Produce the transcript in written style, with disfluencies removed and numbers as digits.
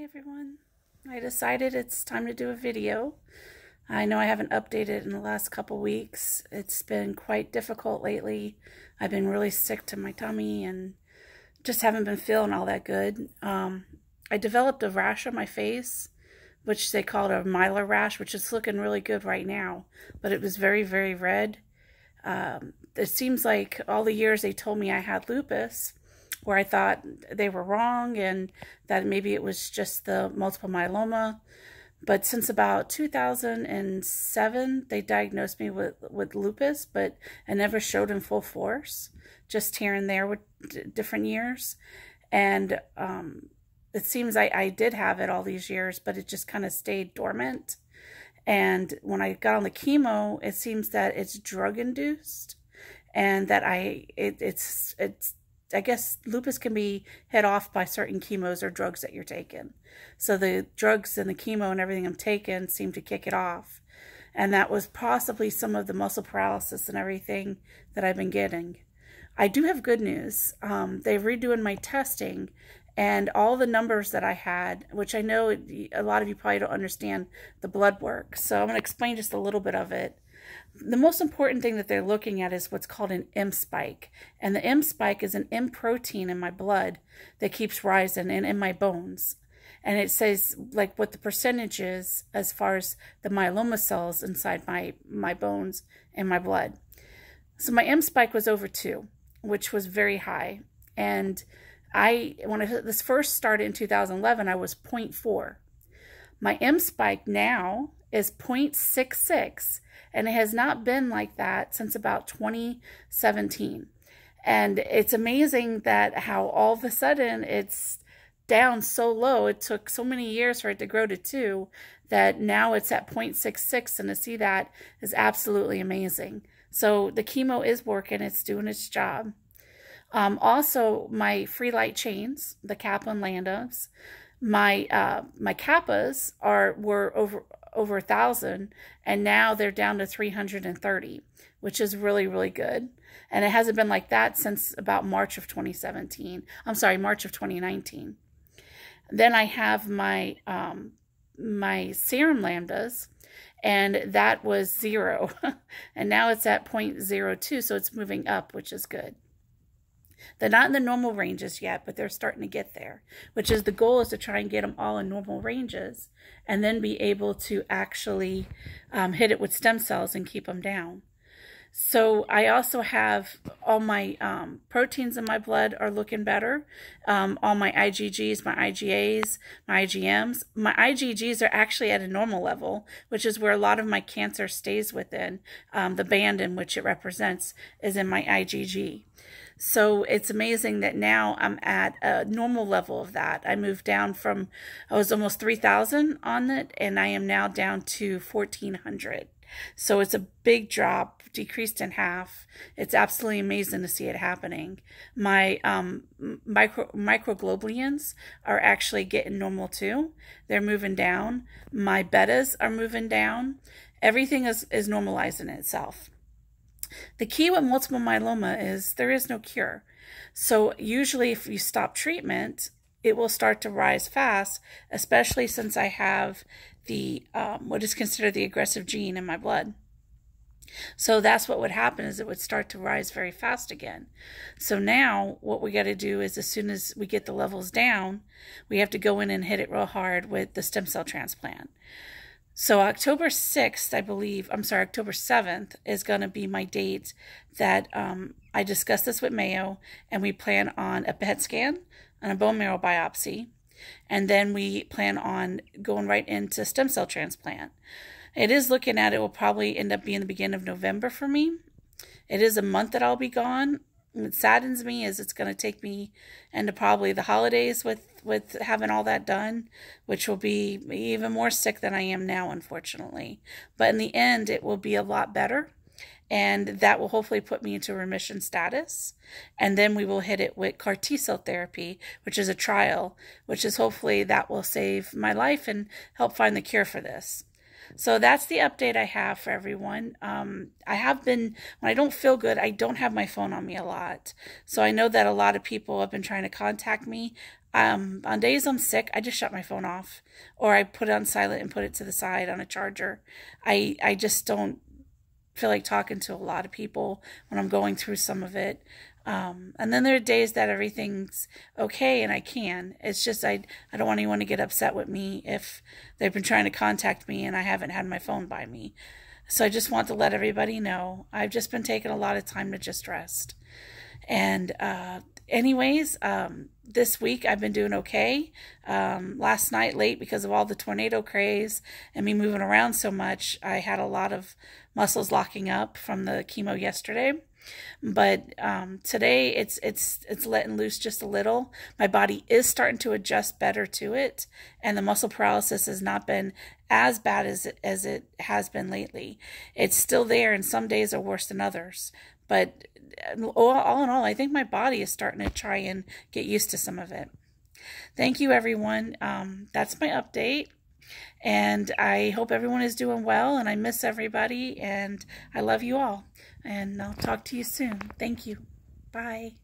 Everyone. I decided it's time to do a video. I know I haven't updated in the last couple weeks. It's been quite difficult lately. I've been really sick to my tummy and just haven't been feeling all that good. I developed a rash on my face, which they called a mylar rash, which is looking really good right now, but it was very, very red. It seems like all the years they told me I had lupus, where I thought they were wrong and that maybe it was just the multiple myeloma. But since about 2007, they diagnosed me with lupus, but it never showed in full force, just here and there with different years. And it seems I did have it all these years, but it just kind of stayed dormant. And when I got on the chemo, it seems that it's drug-induced, and that it's I guess lupus can be hit off by certain chemos or drugs that you're taking. So the drugs and the chemo and everything I'm taking seem to kick it off. And that was possibly some of the muscle paralysis and everything that I've been getting. I do have good news. They're redoing my testing, and all the numbers that I had, which I know a lot of you probably don't understand the blood work. So I'm going to explain just a little bit of it. The most important thing that they're looking at is what's called an M spike. And the M spike is an M protein in my blood that keeps rising and in my bones. And it says like what the percentage is as far as the myeloma cells inside my bones and my blood. So my M spike was over 2, which was very high. And when this first started in 2011, I was 0.4. My M spike now is 0.66, and it has not been like that since about 2017. And it's amazing that how all of a sudden it's down so low. It took so many years for it to grow to 2, that now it's at 0.66, and to see that is absolutely amazing. So the chemo is working, it's doing its job. Also, my free light chains, the Kappa and Landos, my kappas were over 1,000, and now they're down to 330, which is really, really good. And it hasn't been like that since about March of 2017. I'm sorry, March of 2019. Then I have my serum lambdas, and that was 0, and now it's at 0.02, so it's moving up, which is good. They're not in the normal ranges yet, but they're starting to get there, which is the goal, is to try and get them all in normal ranges and then be able to actually hit it with stem cells and keep them down. So I also have all my proteins in my blood are looking better. All my IgGs, my IgAs, my IgMs. My IgGs are actually at a normal level, which is where a lot of my cancer stays within. The band in which it represents is in my IgG. So it's amazing that now I'm at a normal level of that. I moved down from, I was almost 3,000 on it, and I am now down to 1,400. So it's a big drop, decreased in half. It's absolutely amazing to see it happening. My microglobulins are actually getting normal too. They're moving down. My betas are moving down. Everything is normalizing itself. The key with multiple myeloma is there is no cure. So usually if you stop treatment, it will start to rise fast, especially since I have the what is considered the aggressive gene in my blood. So that's what would happen, is it would start to rise very fast again. So now what we got to do is, as soon as we get the levels down, we have to go in and hit it real hard with the stem cell transplant. So October 6th, I believe, I'm sorry, October 7th is going to be my date that I discussed this with Mayo, and we plan on a PET scan and a bone marrow biopsy. And then we plan on going right into stem cell transplant. It is looking at, it will probably end up being the beginning of November for me. It is a month that I'll be gone. What saddens me is it's going to take me into probably the holidays with having all that done, which will be even more sick than I am now, unfortunately. But in the end, it will be a lot better, and that will hopefully put me into remission status. And then we will hit it with CAR T-cell therapy, which is a trial, which is hopefully that will save my life and help find the cure for this. So that's the update I have for everyone. I have been, when I don't feel good, I don't have my phone on me a lot. So I know that a lot of people have been trying to contact me. On days I'm sick, I just shut my phone off, or I put it on silent and put it to the side on a charger. I just don't feel like talking to a lot of people when I'm going through some of it. And then there are days that everything's okay and I can. It's just I don't want anyone to get upset with me if they've been trying to contact me and I haven't had my phone by me. So I just want to let everybody know I've just been taking a lot of time to just rest. And anyways, this week I've been doing okay. Last night late, because of all the tornado craze and me moving around so much, I had a lot of muscles locking up from the chemo yesterday. But today it's letting loose just a little. My body is starting to adjust better to it, and the muscle paralysis has not been as bad as it has been lately. It's still there, and some days are worse than others. But all in all, I think my body is starting to try and get used to some of it. Thank you, everyone. That's my update. And I hope everyone is doing well, and I miss everybody, and I love you all. And I'll talk to you soon. Thank you. Bye.